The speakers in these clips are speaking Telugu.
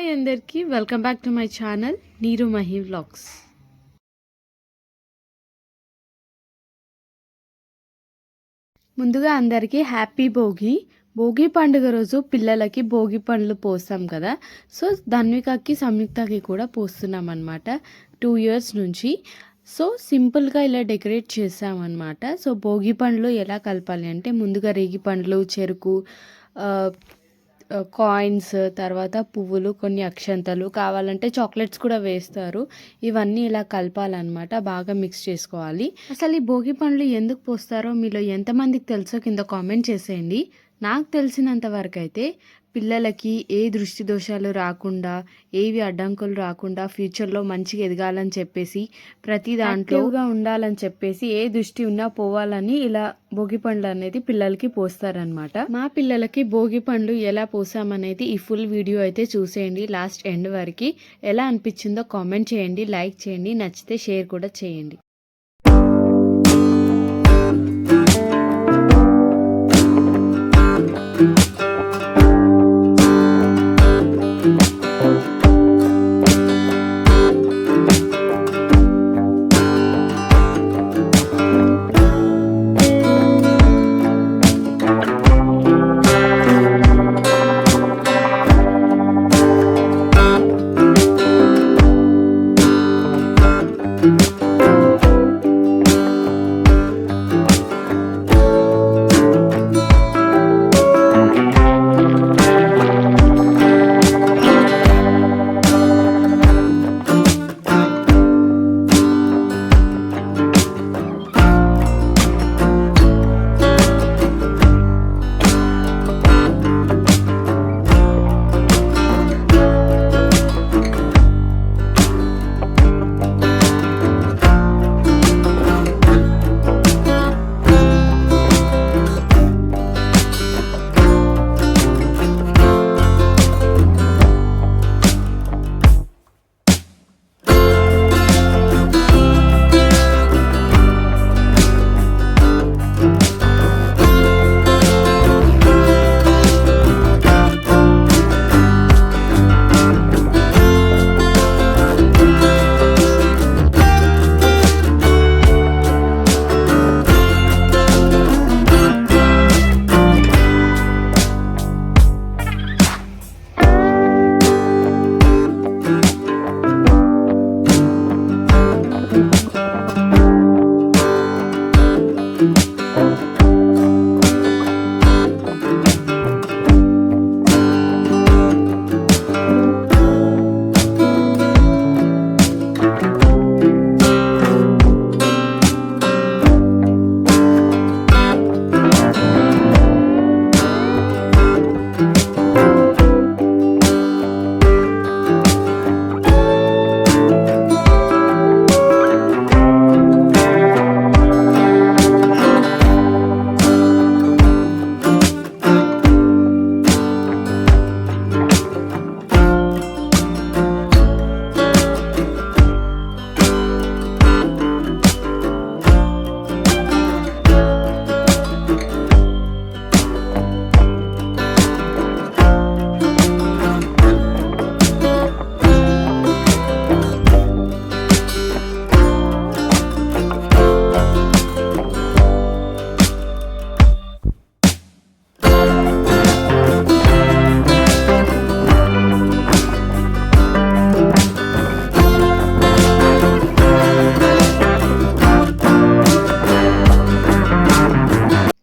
హాయ్ అందరికీ welcome back to my channel నీరు మహి వ్లాగ్స్. ముందుగా అందరికీ హ్యాపీ భోగి. భోగి పండుగ రోజు పిల్లలకి భోగి పండ్లు పోస్తాం కదా. సో ధన్వికకి సంయుక్తకి కూడా పోస్తున్నాం అనమాట 2 years నుంచి. సో సింపుల్గా ఇలా డెకరేట్ చేసామన్నమాట. సో భోగి పండ్లు ఎలా కలపాలి అంటే ముందుగా రేగి పండ్లు, చెరుకు, కాయిన్స్, తర్వాత పువ్వులు, కొన్ని అక్షంతలు, కావాలంటే చాక్లెట్స్ కూడా వేస్తారు. ఇవన్నీ ఇలా కలపాలన్నమాట, బాగా మిక్స్ చేసుకోవాలి. అసలు ఈ భోగి పండ్లు ఎందుకు పోస్తారో మీలో ఎంతమందికి తెలుసో కింద కామెంట్ చేసేయండి. నాకు తెలిసినంత వరకు అయితే పిల్లలకి ఏ దృష్టి దోషాలు రాకుండా, ఏవి అడ్డంకులు రాకుండా ఫ్యూచర్లో మంచిగా ఎదగాలని చెప్పేసి, ప్రతి దాంట్లోగా ఉండాలని చెప్పేసి, ఏ దృష్టి ఉన్నా పోవాలని ఇలా భోగి పండ్లు అనేది పిల్లలకి పోస్తారనమాట. మా పిల్లలకి భోగి పండ్లు ఎలా పోసామనేది ఈ ఫుల్ వీడియో అయితే చూసేయండి లాస్ట్ ఎండ్ వరకు. ఎలా అనిపించిందో కామెంట్ చేయండి, లైక్ చేయండి, నచ్చితే షేర్ కూడా చేయండి.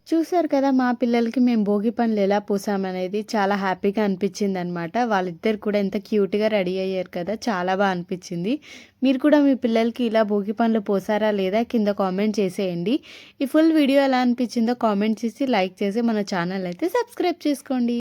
చూసారు కదా, మా పిల్లలకి మేము భోగి పండ్లు ఎలా పోసామనేది చాలా హ్యాపీగా అనిపించింది అనమాట. వాళ్ళిద్దరు కూడా ఎంత క్యూట్గా రెడీ అయ్యారు కదా, చాలా బాగా అనిపించింది. మీరు కూడా మీ పిల్లలకి ఇలా భోగి పండ్లు పోసారా లేదా కింద కామెంట్ చేసేయండి. ఈ ఫుల్ వీడియో ఎలా అనిపించిందో కామెంట్ చేసి, లైక్ చేసి మన ఛానల్ అయితే సబ్స్క్రైబ్ చేసుకోండి.